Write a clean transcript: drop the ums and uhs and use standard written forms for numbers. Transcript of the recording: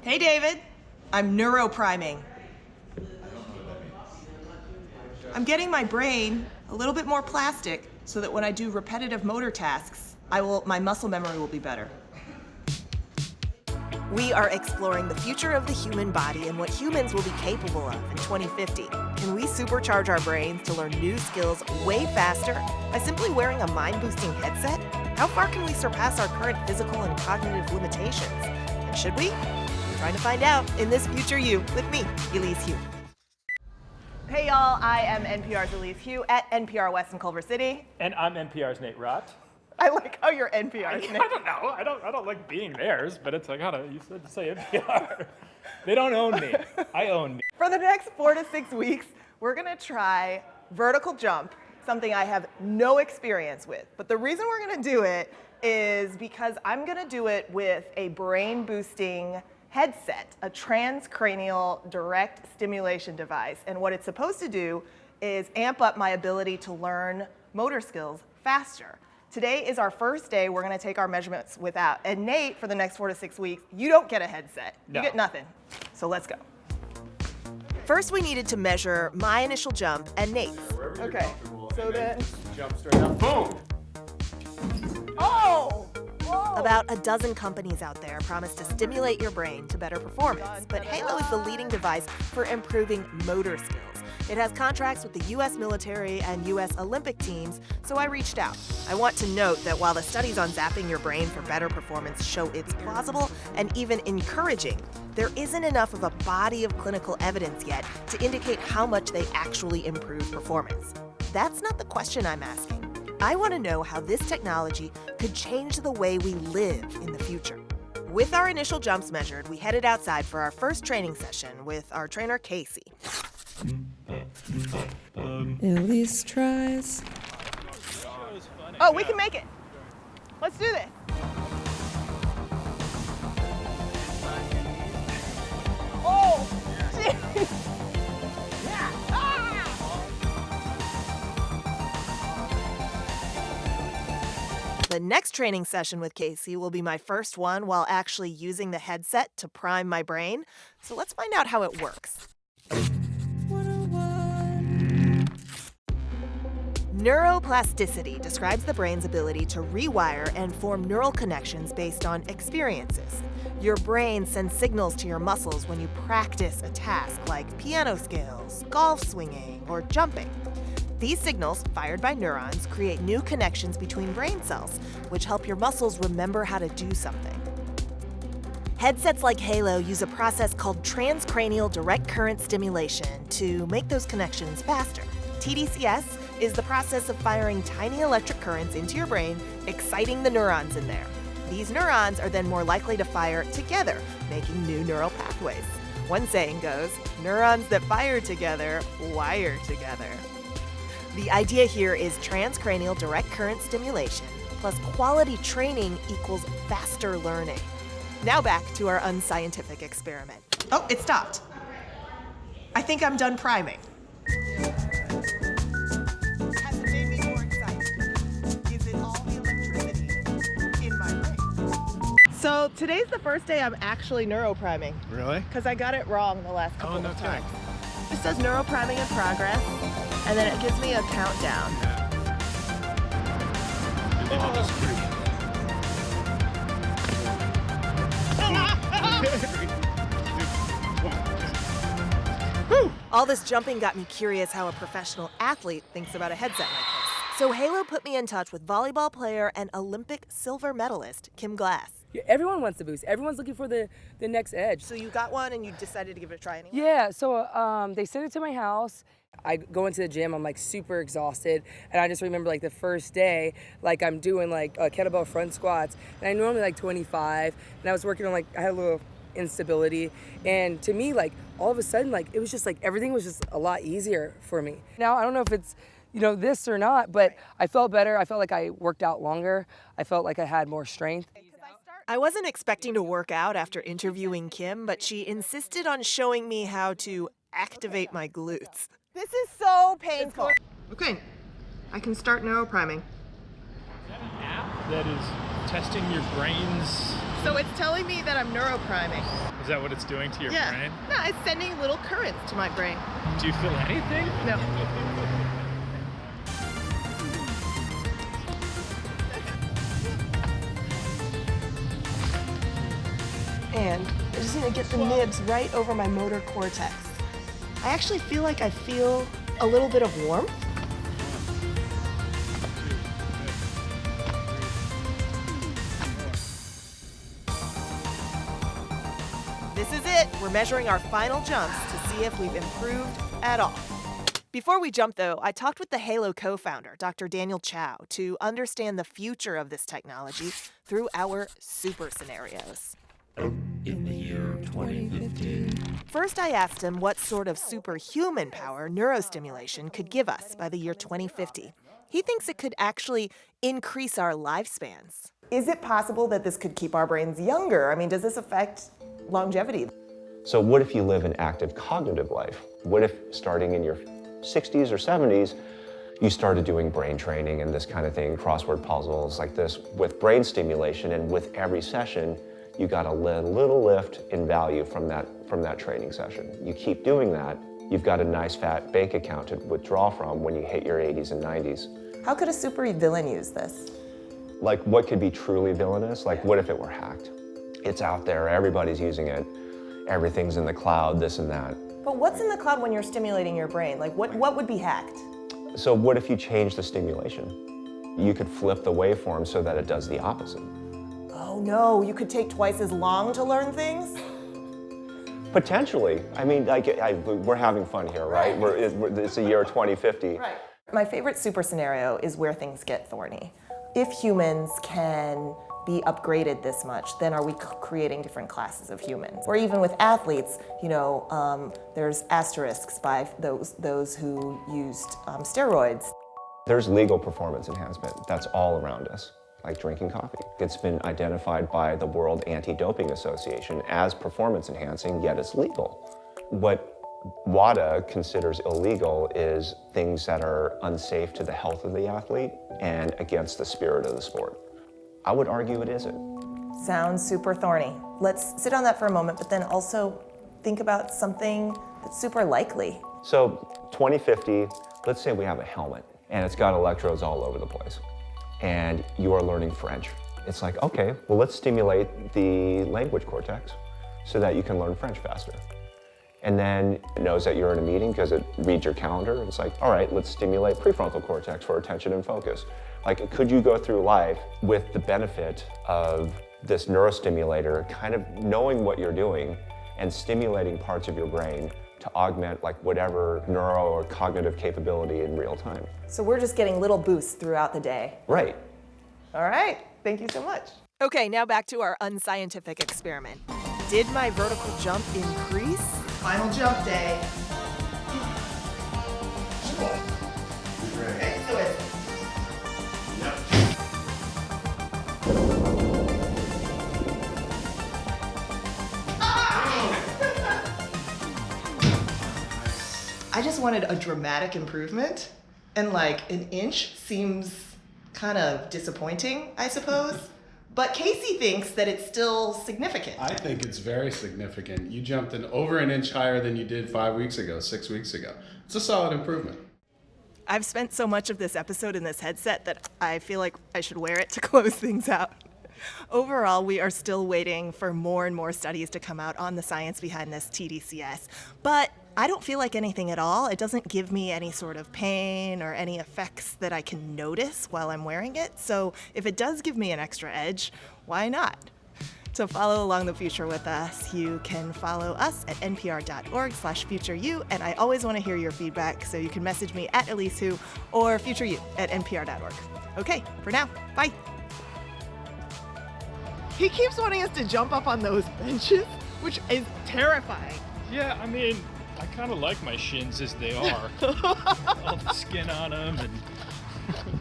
Hey, David. I'm neuropriming. I'm getting my brain a little bit more plastic so that when I do repetitive motor tasks, my muscle memory will be better. We are exploring the future of the human body and what humans will be capable of in 2050. Can we supercharge our brains to learn new skills way faster by simply wearing a mind-boosting headset? How far can we surpass our current physical and cognitive limitations? And should we? We're trying to find out in This Future You with me, Elise Hu. Hey y'all, I am NPR's Elise Hu at NPR West in Culver City. And I'm NPR's Nate Rott. I like how you're NPR's Nate. I don't know. I don't like being theirs, but it's like, you said to say NPR. They don't own me. I own me. For the next 4 to 6 weeks, we're gonna try vertical jump, something I have no experience with. But the reason we're gonna do it is because I'm gonna do it with a brain boosting headset, a transcranial direct stimulation device. And what it's supposed to do is amp up my ability to learn motor skills faster. Today is our first day. We're gonna take our measurements without. And Nate, for the next 4 to 6 weeks, you don't get a headset. No. You get nothing. So let's go. First, we needed to measure my initial jump and Nate's. Okay, so then Jump straight up. Boom! oh! Whoa. About a dozen companies out there promise to stimulate your brain to better performance, but Halo is the leading device for improving motor skills. It has contracts with the U.S. military and U.S. Olympic teams, so I reached out. I want to note that while the studies on zapping your brain for better performance show it's plausible and even encouraging, there isn't enough of a body of clinical evidence yet to indicate how much they actually improve performance. That's not the question I'm asking. I want to know how this technology could change the way we live in the future. With our initial jumps measured, we headed outside for our first training session with our trainer, Casey. Elise tries. Oh, we can make it. Let's do this. Oh, jeez. Yeah. Ah! The next training session with Casey will be my first one while actually using the headset to prime my brain. So let's find out how it works. Neuroplasticity describes the brain's ability to rewire and form neural connections based on experiences. Your brain sends signals to your muscles when you practice a task like piano scales, golf swinging, or jumping. These signals, fired by neurons, create new connections between brain cells, which help your muscles remember how to do something. Headsets like Halo use a process called transcranial direct current stimulation to make those connections faster. TDCS is the process of firing tiny electric currents into your brain, exciting the neurons in there. These neurons are then more likely to fire together, making new neural pathways. One saying goes, neurons that fire together, wire together. The idea here is transcranial direct current stimulation plus quality training equals faster learning. Now back to our unscientific experiment. Oh, it stopped. I think I'm done priming. Has it made me more excited? Is it all the electricity in my brain? So today's the first day I'm actually neuropriming. Really? Because I got it wrong the last couple no of kidding. times. It says neuropriming in progress, and then it gives me a countdown. All this jumping got me curious how a professional athlete thinks about a headset like this. So Halo put me in touch with volleyball player and Olympic silver medalist Kim Glass. Yeah, everyone wants to boost. Everyone's looking for the next edge. So you got one and you decided to give it a try anyway? Yeah, so they sent it to my house. I go into the gym, I'm like super exhausted, and I just remember like the first day, like I'm doing like kettlebell front squats, and I normally like 25, and I was working on like, I had a little instability, and to me like all of a sudden like it was just like everything was just a lot easier for me. Now I don't know if it's this or not, but I felt better. I felt like I worked out longer. I felt like I had more strength. I wasn't expecting to work out after interviewing Kim, but she insisted on showing me how to activate my glutes. This is so painful. Okay, I can start neuropriming. Is that an app that is testing your brain's... So it's telling me that I'm neuropriming. Is that what it's doing to your brain? No, it's sending little currents to my brain. Do you feel anything? No. And I just need to get the nibs right over my motor cortex. I actually feel like I feel a little bit of warmth. This is it. We're measuring our final jumps to see if we've improved at all. Before we jump, though, I talked with the Halo co-founder, Dr. Daniel Chow, to understand the future of this technology through our super scenarios. In the year 2015. First, I asked him what sort of superhuman power neurostimulation could give us by the year 2050. He thinks it could actually increase our lifespans. Is it possible that this could keep our brains younger? I mean, does this affect longevity? So what if you live an active cognitive life? What if starting in your 60s or 70s, you started doing brain training and this kind of thing, crossword puzzles like this with brain stimulation, and with every session, you got a little lift in value from that training session. You keep doing that, you've got a nice fat bank account to withdraw from when you hit your 80s and 90s. How could a super villain use this? Like, what could be truly villainous? Like, what if it were hacked? It's out there, everybody's using it, everything's in the cloud, this and that. But what's in the cloud when you're stimulating your brain? Like, what would be hacked? So what if you change the stimulation? You could flip the waveform so that it does the opposite. Oh no, you could take twice as long to learn things? Potentially. I mean, we're having fun here, right? It's the year 2050. Right. My favorite super scenario is where things get thorny. If humans can be upgraded this much, then are we creating different classes of humans? Or even with athletes, there's asterisks by those who used steroids. There's legal performance enhancement that's all around us, like drinking coffee. It's been identified by the World Anti-Doping Association as performance enhancing, yet it's legal. What WADA considers illegal is things that are unsafe to the health of the athlete and against the spirit of the sport. I would argue it isn't. Sounds super thorny. Let's sit on that for a moment, but then also think about something that's super likely. So 2050, let's say we have a helmet and it's got electrodes all over the place and you are learning French. It's like, okay, well, let's stimulate the language cortex so that you can learn French faster. And then it knows that you're in a meeting because it reads your calendar. It's like, all right, let's stimulate prefrontal cortex for attention and focus. Like, could you go through life with the benefit of this neurostimulator kind of knowing what you're doing and stimulating parts of your brain to augment like whatever neuro or cognitive capability in real time? So we're just getting little boosts throughout the day. Right. All right, thank you so much. Okay, now back to our unscientific experiment. Did my vertical jump increase? Final jump day. Okay, do it. I just wanted a dramatic improvement, and like an inch seems kind of disappointing, I suppose. But Casey thinks that it's still significant. I think it's very significant. You jumped over an inch higher than you did 5 weeks ago, 6 weeks ago. It's a solid improvement. I've spent so much of this episode in this headset that I feel like I should wear it to close things out. Overall, we are still waiting for more and more studies to come out on the science behind this TDCS. But I don't feel like anything at all. It doesn't give me any sort of pain or any effects that I can notice while I'm wearing it. So if it does give me an extra edge, why not? To follow along the future with us, you can follow us at npr.org/futureyou, and I always want to hear your feedback, so you can message me at Elise Hu or futureyou@npr.org. Okay, for now, bye. He keeps wanting us to jump up on those benches, which is terrifying. Yeah, I mean, I kind of like my shins as they are. All the skin on them and